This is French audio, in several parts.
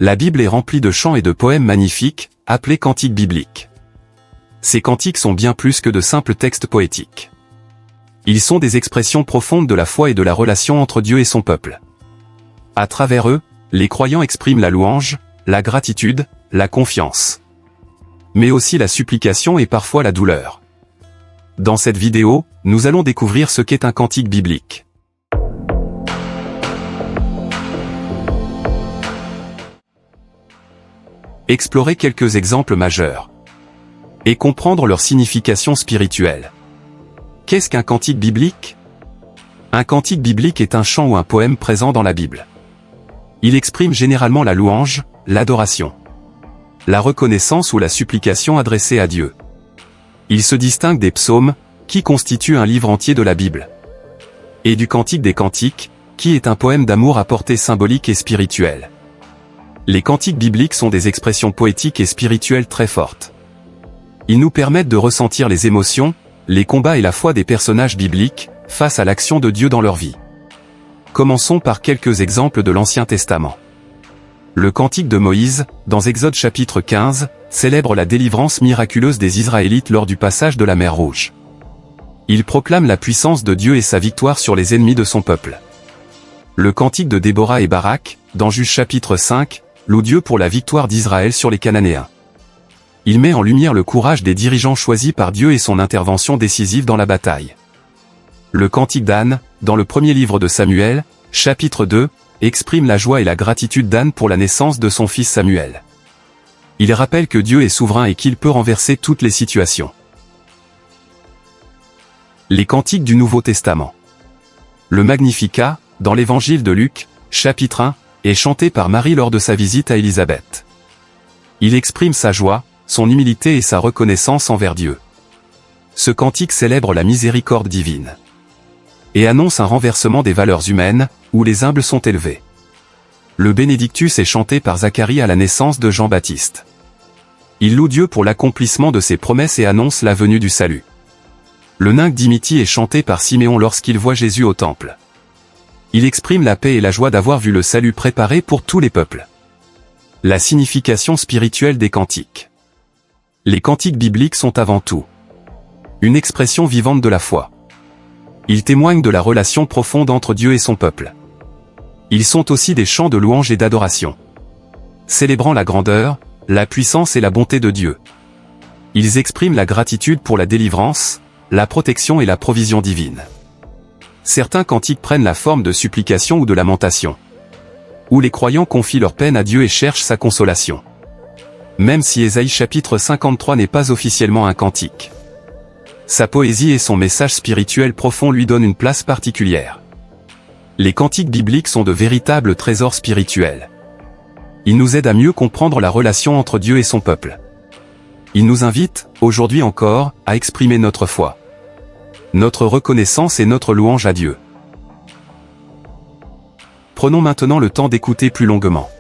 La Bible est remplie de chants et de poèmes magnifiques, appelés cantiques bibliques. Ces cantiques sont bien plus que de simples textes poétiques. Ils sont des expressions profondes de la foi et de la relation entre Dieu et son peuple. À travers eux, les croyants expriment la louange, la gratitude, la confiance. Mais aussi la supplication et parfois la douleur. Dans cette vidéo, nous allons découvrir ce qu'est un cantique biblique. Explorer quelques exemples majeurs. Et comprendre leur signification spirituelle. Qu'est-ce qu'un cantique biblique? Un cantique biblique est un chant ou un poème présent dans la Bible. Il exprime généralement la louange, l'adoration, la reconnaissance ou la supplication adressée à Dieu. Il se distingue des psaumes, qui constituent un livre entier de la Bible, et du Cantique des Cantiques, qui est un poème d'amour à portée symbolique et spirituelle. Les cantiques bibliques sont des expressions poétiques et spirituelles très fortes. Ils nous permettent de ressentir les émotions, les combats et la foi des personnages bibliques, face à l'action de Dieu dans leur vie. Commençons par quelques exemples de l'Ancien Testament. Le cantique de Moïse, dans Exode chapitre 15, célèbre la délivrance miraculeuse des Israélites lors du passage de la mer Rouge. Il proclame la puissance de Dieu et sa victoire sur les ennemis de son peuple. Le cantique de Déborah et Barak, dans Juges chapitre 5, loue Dieu pour la victoire d'Israël sur les Cananéens. Il met en lumière le courage des dirigeants choisis par Dieu et son intervention décisive dans la bataille. Le cantique d'Anne, dans le premier livre de Samuel, chapitre 2, exprime la joie et la gratitude d'Anne pour la naissance de son fils Samuel. Il rappelle que Dieu est souverain et qu'il peut renverser toutes les situations. Les cantiques du Nouveau Testament. Le Magnificat, dans l'évangile de Luc, chapitre 1, est chanté par Marie lors de sa visite à Élisabeth. Il exprime sa joie, son humilité et sa reconnaissance envers Dieu. Ce cantique célèbre la miséricorde divine et annonce un renversement des valeurs humaines, où les humbles sont élevés. Le Bénédictus est chanté par Zacharie à la naissance de Jean-Baptiste. Il loue Dieu pour l'accomplissement de ses promesses et annonce la venue du salut. Le Nunc Dimittis est chanté par Siméon lorsqu'il voit Jésus au temple. Il exprime la paix et la joie d'avoir vu le salut préparé pour tous les peuples. La signification spirituelle des cantiques. Les cantiques bibliques sont avant tout une expression vivante de la foi. Ils témoignent de la relation profonde entre Dieu et son peuple. Ils sont aussi des chants de louange et d'adoration, célébrant la grandeur, la puissance et la bonté de Dieu. Ils expriment la gratitude pour la délivrance, la protection et la provision divine. Certains cantiques prennent la forme de supplication ou de lamentation, où les croyants confient leur peine à Dieu et cherchent sa consolation. Même si Ésaïe chapitre 53 n'est pas officiellement un cantique, sa poésie et son message spirituel profond lui donnent une place particulière. Les cantiques bibliques sont de véritables trésors spirituels. Ils nous aident à mieux comprendre la relation entre Dieu et son peuple. Ils nous invitent, aujourd'hui encore, à exprimer notre foi, notre reconnaissance et notre louange à Dieu. Prenons maintenant le temps d'écouter plus longuement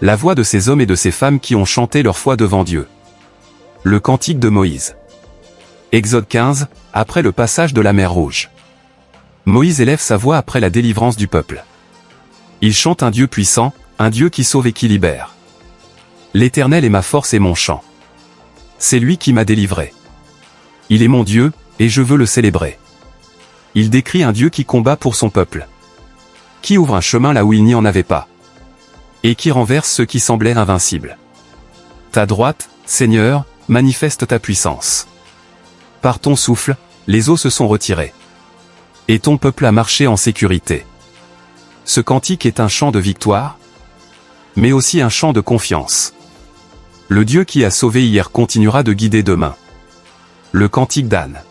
la voix de ces hommes et de ces femmes qui ont chanté leur foi devant Dieu. Le cantique de Moïse. Exode 15, après le passage de la mer Rouge. Moïse élève sa voix après la délivrance du peuple. Il chante un Dieu puissant, un Dieu qui sauve et qui libère. L'Éternel est ma force et mon chant. C'est lui qui m'a délivré. Il est mon Dieu, et je veux le célébrer. Il décrit un Dieu qui combat pour son peuple, qui ouvre un chemin là où il n'y en avait pas, et qui renverse ceux qui semblaient invincibles. Ta droite, Seigneur, manifeste ta puissance. Par ton souffle, les eaux se sont retirées, et ton peuple a marché en sécurité. Ce cantique est un chant de victoire, mais aussi un chant de confiance. Le Dieu qui a sauvé hier continuera de guider demain. Le cantique d'Anne.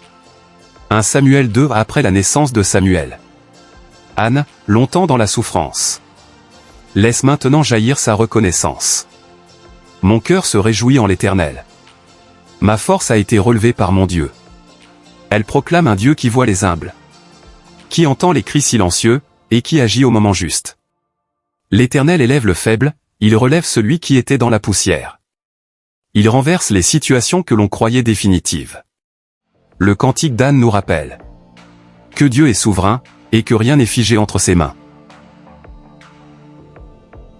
1 Samuel 2 après la naissance de Samuel. Anne, longtemps dans la souffrance, laisse maintenant jaillir sa reconnaissance. Mon cœur se réjouit en l'Éternel. Ma force a été relevée par mon Dieu. Elle proclame un Dieu qui voit les humbles, qui entend les cris silencieux, et qui agit au moment juste. L'Éternel élève le faible, il relève celui qui était dans la poussière. Il renverse les situations que l'on croyait définitives. Le cantique d'Anne nous rappelle que Dieu est souverain, et que rien n'est figé entre ses mains.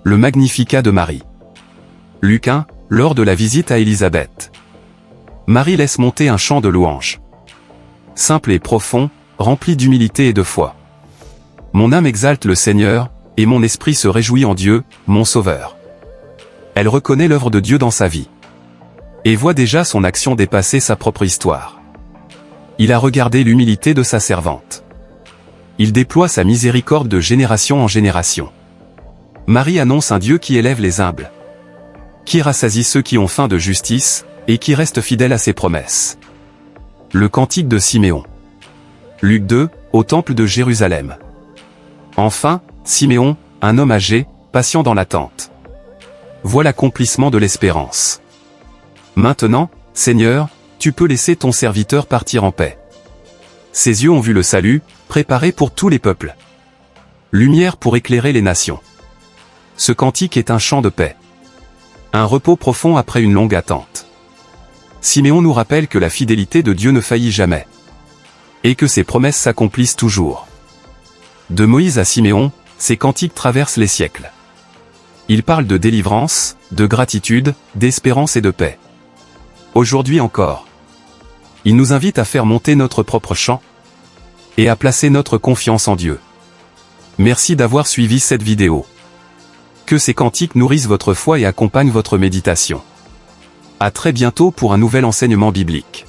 Le Magnificat de Marie. Luc 1, lors de la visite à Élisabeth. Marie laisse monter un chant de louange. Simple et profond, rempli d'humilité et de foi. Mon âme exalte le Seigneur, et mon esprit se réjouit en Dieu, mon Sauveur. Elle reconnaît l'œuvre de Dieu dans sa vie. Et voit déjà son action dépasser sa propre histoire. Il a regardé l'humilité de sa servante. Il déploie sa miséricorde de génération en génération. Marie annonce un Dieu qui élève les humbles, qui rassasie ceux qui ont faim de justice, et qui reste fidèle à ses promesses. Le cantique de Siméon. Luc 2, au temple de Jérusalem. Enfin, Siméon, un homme âgé, patient dans l'attente, voit l'accomplissement de l'espérance. Maintenant, Seigneur, tu peux laisser ton serviteur partir en paix. Ses yeux ont vu le salut, préparé pour tous les peuples. Lumière pour éclairer les nations. Ce cantique est un chant de paix. Un repos profond après une longue attente. Siméon nous rappelle que la fidélité de Dieu ne faillit jamais. Et que ses promesses s'accomplissent toujours. De Moïse à Siméon, ces cantiques traversent les siècles. Ils parlent de délivrance, de gratitude, d'espérance et de paix. Aujourd'hui encore. Il nous invite à faire monter notre propre chant et à placer notre confiance en Dieu. Merci d'avoir suivi cette vidéo. Que ces cantiques nourrissent votre foi et accompagnent votre méditation. À très bientôt pour un nouvel enseignement biblique.